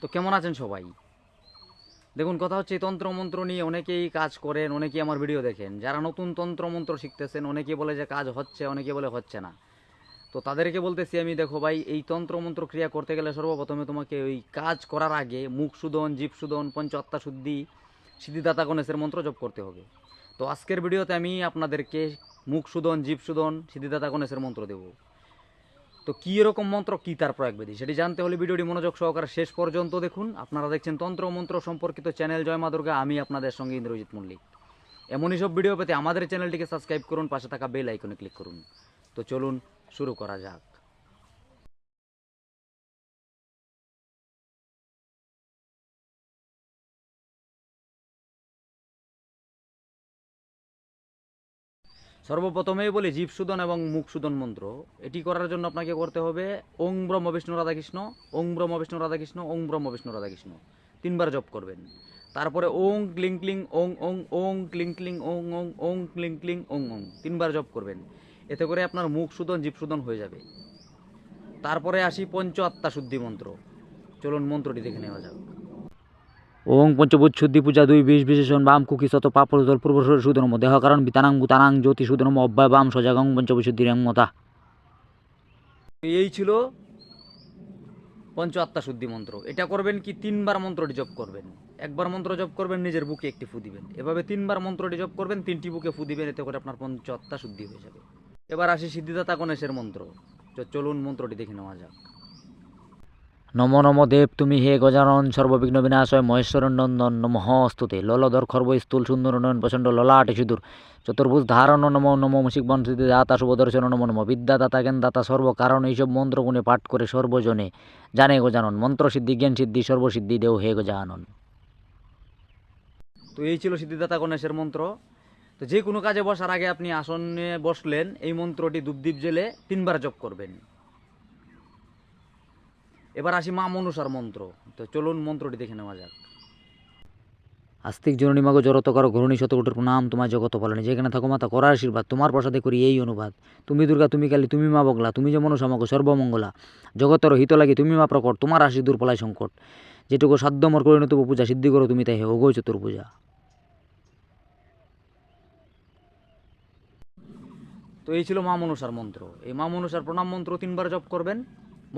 তো কেমন আছেন সবাই? দেখুন, কথা হচ্ছে তন্ত্রমন্ত্র নিয়ে অনেকেই কাজ করেন, অনেকেই আমার ভিডিও দেখেন। যারা নতুন তন্ত্রমন্ত্র শিখতেছেন, অনেকে বলে যে কাজ হচ্ছে, অনেকে বলে হচ্ছে না। তো তাদেরকে বলতেছি আমি, দেখো ভাই, এই তন্ত্রমন্ত্র ক্রিয়া করতে গেলে সর্বপ্রথমে তোমাকে ওই কাজ করার আগে মুখ শোধন, জীব শোধন, পঞ্চ আত্মা শুদ্ধি, সিদ্ধিদাতা গণেশের মন্ত্র জপ করতে হবে। তো আজকের ভিডিওতে আমি আপনাদেরকে মুখ শোধন, জীব শোধন, সিদ্ধিদাতা গণেশের মন্ত্র দেবো। তো কী এরকম মন্ত্র, কী তার প্রয়োগবিধি, সেটি জানতে হলে ভিডিওটি মনোযোগ সহকারে শেষ পর্যন্ত দেখুন। আপনারা দেখছেন তন্ত্র মন্ত্র সম্পর্কিত চ্যানেল জয় মা দুর্গা। আমি আপনাদের সঙ্গে ইন্দ্রজিৎ মল্লিক। এমনই সব ভিডিও পেতে আমাদের চ্যানেলটিকে সাবস্ক্রাইব করুন, পাশে থাকা বেল আইকনে ক্লিক করুন। তো চলুন শুরু করা যাক। সর্বপ্রথমেই বলি জীবশোধন এবং মুখশোধন মন্ত্র। এটি করার জন্য আপনাকে করতে হবে ওং ব্রহ্ম বিষ্ণু রাধাকৃষ্ণ, ওং ব্রহ্ম বিষ্ণু রাধাকৃষ্ণ, ওং ব্রহ্ম বিষ্ণু রাধাকৃষ্ণ, তিনবার জপ করবেন। তারপরে ওং ক্লিং ক্লিং ওং ওং, ওং ক্লিং ক্লিং ওং ওং, ওং ক্লিং ক্লিং ওং ওং, তিনবার জপ করবেন। এতে করে আপনার মুখ শোধন, জীবশোধন হয়ে যাবে। তারপরে আসি পঞ্চ আত্মা শুদ্ধি মন্ত্র। চলুন মন্ত্রটি দেখে নেওয়া যাক। ওং পঞ্চভূত শুদ্ধি পূজা দুই বিশ বিশেষণ বাম কুকি শত পাপল পূর্ব সুদনম দেহ কারণ বিতানাং ভূতানাং জ্যোতি সুদনম অব্যয় বাম সজাগং পঞ্চবিশুদ্ধিরং মতা। এই ছিল পঞ্চ আত্মা শুদ্ধি মন্ত্র। এটা করবেন কি, তিনবার মন্ত্রটি জপ করবেন। একবার মন্ত্র জপ করবেন, নিজের বুকে একটি ফু দিবেন। এভাবে তিনবার মন্ত্রটি জপ করবেন, তিনটি বুকে ফু দিবেন। এতে করে আপনার পঞ্চ আত্মা শুদ্ধি হয়ে যাবে। এবার আসি সিদ্ধিদাতা গণেশের মন্ত্র। চলুন মন্ত্রটি দেখে নেওয়া যাক। নম নম দেব তুমি হে গজানন সর্ববিঘ্ন বিনাশয় মহেশ্বর নন্দন নমঃ স্তুতে ললধর খর্ব স্থূল সুন্দর নয়ন প্রচণ্ড ললাট সুদূর চতুর্ভুজ ধারণ নম নম মুশিক বনস্থিতি দাতা শুভদর্শন নম নম বিদ্যাদাতা জ্ঞানদাতা সর্বকারণ এইসব মন্ত্রগুণে পাঠ করে সর্বজনে জানে গজানন মন্ত্র সিদ্ধি জ্ঞান সিদ্ধি সর্বসিদ্ধি দেও হে গজানন। তো এই ছিল সিদ্ধিদাতা গণেশের মন্ত্র। তো যে কোনো কাজে বসার আগে আপনি আসনে বসলেন, এই মন্ত্রটি ধূপদীপ জেলে তিনবার জপ করবেন। এবার আসি মা মনসার মন্ত্র। তো চলুন মন্ত্রটি দেখে নেওয়া যাক। আস্তিক জননী মাগো জড়ত করো ঘরণী শতকোটির প্রণাম তোমার জগত পালনে, যেখানে থাকো মাতা করার আশীর্বাদ, তোমার প্রসাদে করি এই অনুবাদ। তুমি দুর্গা, তুমি কালী, তুমি মা বগলা, তুমি যে মনসা মাগো সর্বমঙ্গলা, জগতর হিত লাগি তুমি মা প্রকট, তোমার আশি দূর পলায় সংকট, যেটুকু সাধ্য মর করে নতুব পূজা সিদ্ধি করো তুমি তাই হে অগৈ চতুর্পূজা। তো এই ছিল মা মনসার মন্ত্র। এই মা মনসার প্রণাম মন্ত্র তিনবার জপ করবেন,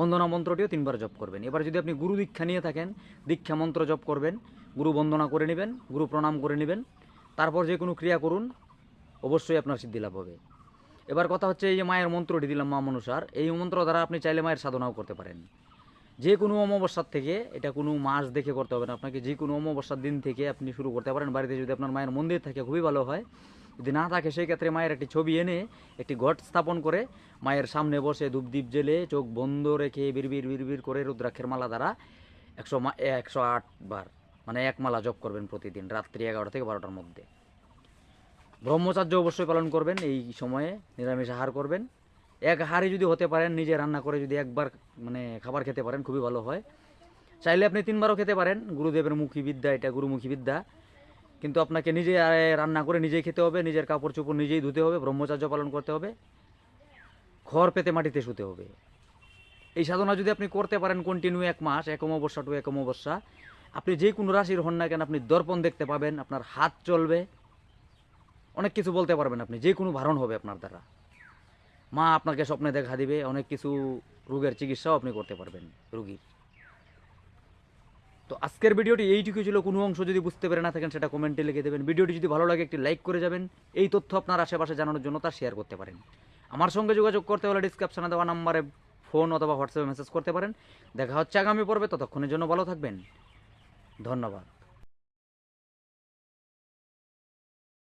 বন্দনা মন্ত্রটিও তিনবার জপ করবেন। এবার যদি আপনি গুরু দীক্ষা নিয়ে থাকেন, দীক্ষা মন্ত্র জপ করবেন, গুরু বন্দনা করে নেবেন, গুরু প্রণাম করে নেবেন। তারপর যে কোনো ক্রিয়া করুন, অবশ্যই আপনার সিদ্ধি লাভ হবে। এবার কথা হচ্ছে, এই যে মায়ের মন্ত্রটি দিলাম মা মনসার, এই মন্ত্র দ্বারা আপনি চাইলে মায়ের সাধনাও করতে পারেন। যে কোনো অমাবস্যার থেকে, এটা কোনো মাস দেখে করতে হবে না আপনাকে, যে কোনো অমাবস্যার দিন থেকে আপনি শুরু করতে পারেন। বাড়িতে যদি আপনার মায়ের মন্দির থাকে খুবই ভালো হয়, যদি না থাকে সেই ক্ষেত্রে মায়ের একটি ছবি এনে একটি ঘট স্থাপন করে মায়ের সামনে বসে ধূপদীপ জেলে চোখ বন্ধ রেখে বিড়বিড় বিড়বিড় করে রুদ্রাক্ষের মালা দ্বারা 108 বার, মানে এক মালা জপ করবেন প্রতিদিন রাত্রি 11টা থেকে 12টার মধ্যে। ব্রহ্মচার্য অবশ্যই পালন করবেন। এই সময়ে নিরামিষ আহার করবেন। এক হাঁড়ি যদি হতে পারেন, নিজে রান্না করে যদি একবার মানে খাবার খেতে পারেন খুবই ভালো হয়। চাইলে আপনি তিনবারও খেতে পারেন, গুরুদেবের মুখী বিদ্যা, এটা গুরুমুখী বিদ্যা। কিন্তু আপনাকে নিজে রান্না করে নিজেই খেতে হবে, নিজের কাপড় চোপড় নিজেই ধুতে হবে, ব্রহ্মচার্য পালন করতে হবে, খড় পেতে মাটিতে শুতে হবে। এই সাধনা যদি আপনি করতে পারেন কন্টিনিউ 1 মাস, এক অমাবস্যা টু এক অমাবস্যা, আপনি যে কোনো রাশির হন না কেন, আপনি দর্পণ দেখতে পাবেন, আপনার হাত চলবে, অনেক কিছু বলতে পারবেন আপনি, যে কোনো ভারণ হবে আপনার দ্বারা। মা আপনাকে স্বপ্নে দেখা দিবে, অনেক কিছু রোগের চিকিৎসাও আপনি করতে পারবেন রোগীর। তো আজকের ভিডিওটি এইটুকু ছিল। কোনো অংশ যদি বুঝতে পেরে না থাকেন সেটা কমেন্টে লিখে দেবেন। ভিডিওটি যদি ভালো লাগে একটি লাইক করে যাবেন। এই তথ্য আপনার আশেপাশে জানানোর জন্য তা শেয়ার করতে পারেন। আমার সঙ্গে যোগাযোগ করতে হলে ডিসক্রিপশনে দেওয়া নাম্বারে ফোন অথবা হোয়াটসঅ্যাপে মেসেজ করতে পারেন। দেখা হচ্ছে আগামী পর্বে, ততক্ষণের জন্য ভালো থাকবেন। ধন্যবাদ।